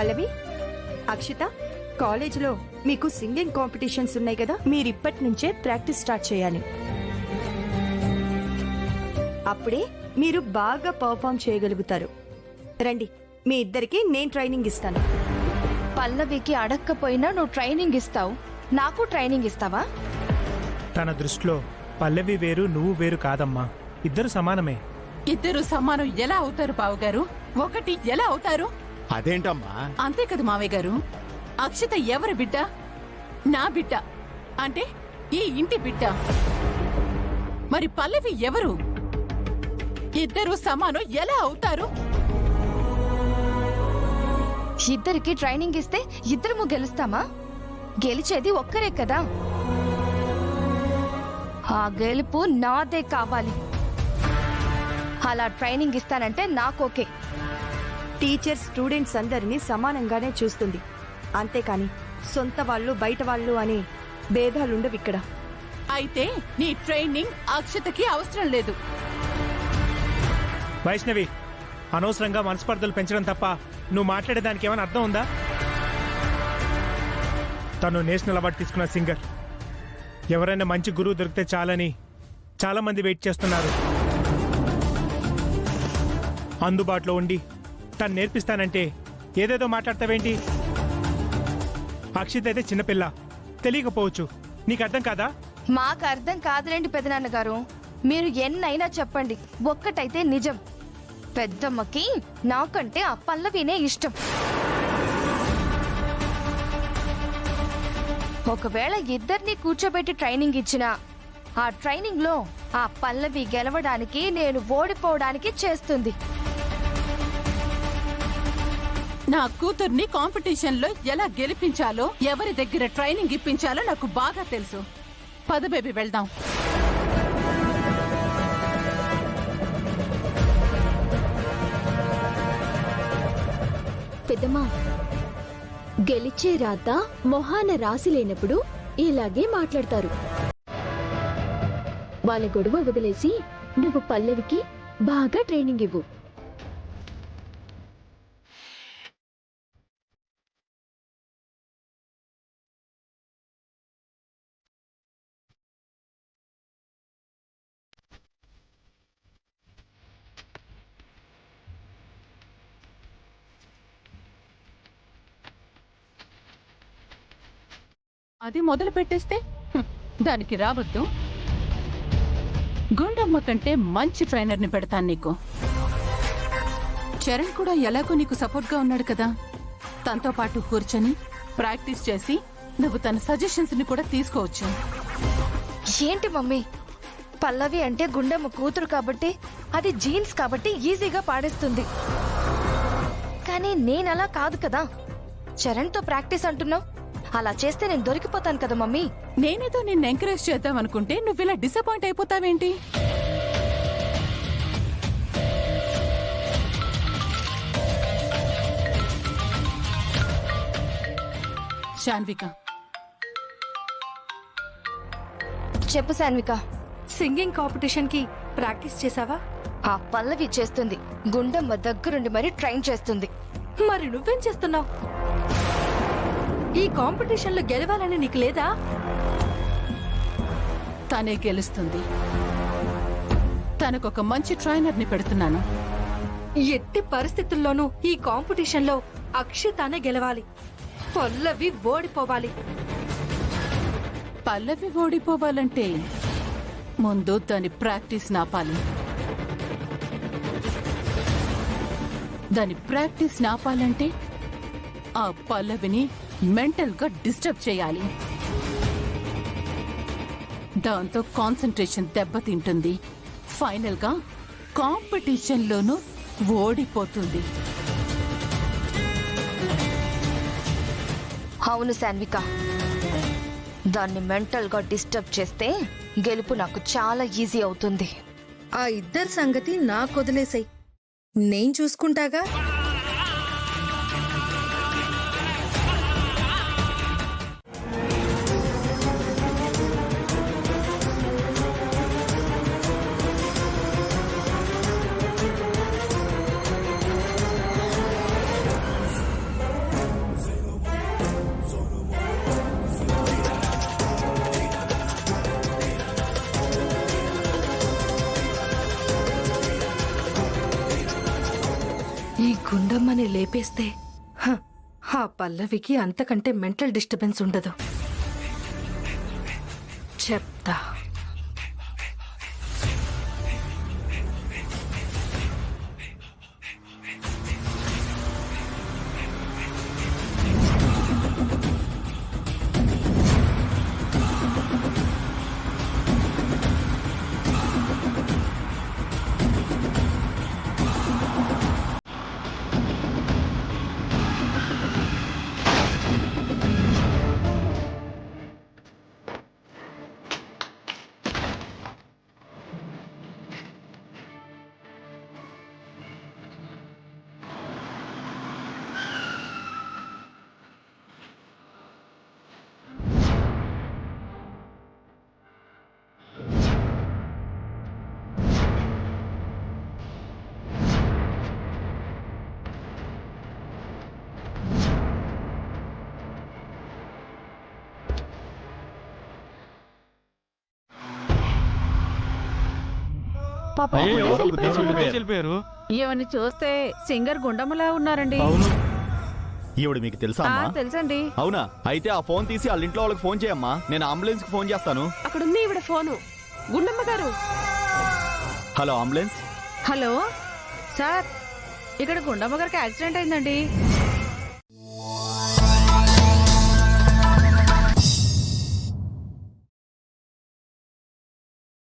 పల్లవి, అక్షిత, కాలేజీలో మీకు singing competitions ఉన్నాయి కదా, మీరిప్పటి నుంచే ప్రాక్టీస్ స్టార్ట్ చేయాలి. అప్పుడే మీరు బాగా పర్ఫామ్ చేయగలుగుతారు. రండి, మీ ఇద్దరికి నేను ట్రైనింగ్ ఇస్తాను. పల్లవికి అడక్కపోయినా నువ్వు ట్రైనింగ్ ఇస్తావు, నాకు ట్రైనింగ్ ఇస్తావా? తన దృష్టిలో పల్లవి వేరు, నువ్వు వేరు కాదమ్మా, ఇద్దరు సమానమే. ఇద్దరు సమానం ఎలా అవుతారు బావగారు? ఒకటి ఎలా అవుతారు? అదేంటమ్మా? అంతే కదా మావయ్య గారు. అక్షిత ఎవరి బిడ్డ? నా బిడ్డ, అంటే ఈ ఇంటి బిడ్డ. మరి పల్లవి ఎవరు? ఇద్దరు సమానం ఎలా అవుతారు? ఇద్దరికి ట్రైనింగ్ ఇస్తే ఇద్దరము గెలుస్తామా? గెలిచేది ఒక్కరే కదా. ఆ గెలుపు నాదే కావాలి. అలా ట్రైనింగ్ ఇస్తానంటే నాకోకే. టీచర్ స్టూడెంట్స్ అందరినీ సమానంగానే చూస్తుంది, అంతేకాని సొంత వాళ్ళు బయట వాళ్ళు అనే భేదాలుండవు ఇక్కడ. అయితే నీ ట్రైనింగ్ అక్షతకి అవసరం లేదు. వైష్ణవి, అనవసరంగా మనస్పర్ధలు పెంచడం తప్ప నువ్వు మాట్లాడేదానికి ఏమైనా అర్థం ఉందా? తను నేషనల్ అవార్డు తీసుకున్న సింగర్. ఎవరైనా మంచి గురువు దొరికితే చాలని చాలా మంది వెయిట్ చేస్తున్నారు. అందుబాటులో ఉండి తను నేర్పిస్తానంటే ఏదేదో మాట్లాడతావేంటి? అక్షిత్ అయితే చిన్నపిల్ల, తెలియకపోవచ్చు. నీకు అర్థం కాదా? మాకు అర్థం కాదులేండి పెదనాన్నగారు. మీరు ఎన్నైనా చెప్పండి, ఒక్కటైతే నిజం. పెద్దమ్మకి నాకంటే ఆ పల్లవినే ఇష్టం. ఒకవేళ ఇద్దరిని కూర్చోబెట్టి ట్రైనింగ్ ఇచ్చినా ఆ ట్రైనింగ్ లో ఆ పల్లవి గెలవడానికి, నేను ఓడిపోవడానికి చేస్తుంది. నా కూతుర్ని కాంపిటీషన్ లో ఎలా గెలిపించాలో, ఎవరి దగ్గర ట్రైనింగ్ ఇప్పించాలో నాకు బాగా తెలుసు. పద బేబీ, వెళ్దాం. పెద్దమ్మా, గెలిచే రాత మొహాన రాసి లేనప్పుడు ఇలాగే మాట్లాడతారు. వాళ్ళ గొడవ వదిలేసి నువ్వు పల్లవికి బాగా ట్రైనింగ్ ఇవ్వు. అది మొదలు పెట్టేస్తే దానికి రావద్దు. గుండమ్మ కంటే మంచి ట్రైనర్ని పెడతాను నీకు. చరణ్ కూడా ఎలాగో నీకు సపోర్ట్గా ఉన్నాడు కదా, తనతో పాటు కూర్చొని ప్రాక్టీస్ చేసి నువ్వు తన సజెషన్స్ ని కూడా తీసుకోవచ్చు. ఏంటి మమ్మీ, పల్లవి అంటే గుండమ్మ కూతురు కాబట్టి, అది జీన్స్ కాబట్టి ఈజీగా పాడేస్తుంది. కానీ నేనలా కాదు కదా. చరణ్తో ప్రాక్టీస్ అంటున్నావు, అలా చేస్తే నేను దొరికిపోతాను కదా మమ్మీ. నేనేదో నిన్ను ఎంకరేజ్ చేద్దాం అనుకుంటే నువ్వు ఇలా డిసప్పాయింట్ అయిపోతావేంటి? శాన్విక, చెప్పు శాన్విక. సింగింగ్ కాంపిటీషన్ కి ప్రాక్టీస్ చేసావా? ఆ పల్లవి చేస్తుంది, గుండమ్మ దగ్గరుండి మరి ట్రైన్ చేస్తుంది. మరి నువ్వేం చేస్తున్నావు? ఈ కాంపిటీషన్ లో గెలవాలని నీకు లేదా? తనే గెలుస్తుంది. తనకొక మంచి ట్రైనర్ ని పెడుతున్నాను. ఎట్టి పరిస్థితుల్లోనూ ఈ కాంపిటీషన్ లో అక్షితానే గెలవాలి, పల్లవి ఓడిపోవాలి. పల్లవి ఓడిపోవాలంటే ముందు దాని ప్రాక్టీస్ నాపాలి. దాని ప్రాక్టీస్ నాపాలంటే ఆ పల్లవిని మెంటల్ గా డిస్టర్బ్ చేయాలి. దాంతో కాన్సంట్రేషన్ దెబ్బతింటుంది. ఫైనల్ గా కాంపిటీషన్ లోనూ ఓడిపోతుంది. అవును శాన్విక, దాన్ని మెంటల్ గా డిస్టర్బ్ చేస్తే గెలుపు నాకు చాలా ఈజీ అవుతుంది. ఆ ఇద్దరి సంగతి నాకు వదిలేసాయి, నేను చూసుకుంటాగా. గుండమ్మని లేపేస్తే హ, ఆ పల్లవికి అంతకంటే మెంటల్ డిస్టర్బెన్స్ ఉండదు. చెప్తా. ఈవని చూస్తే సింగర్ గుండమ్మలా ఉన్నారండి. అవును. ఈవిడ మీకు తెలుసా అమ్మా? తెలుసండి. అవునా? అయితే ఆ ఫోన్ తీసి వాళ్ళ ఇంట్లో వాళ్ళకి ఫోన్ చేయమ్మా, నేను అంబులెన్స్ కి ఫోన్ చేస్తాను. అక్కడుంది ఈవిడ ఫోను. గుండమ్మ గారు. Hello ambulance. హలో సార్, ఇక్కడ గుండమ్మ గారికి యాక్సిడెంట్ అయిందండి.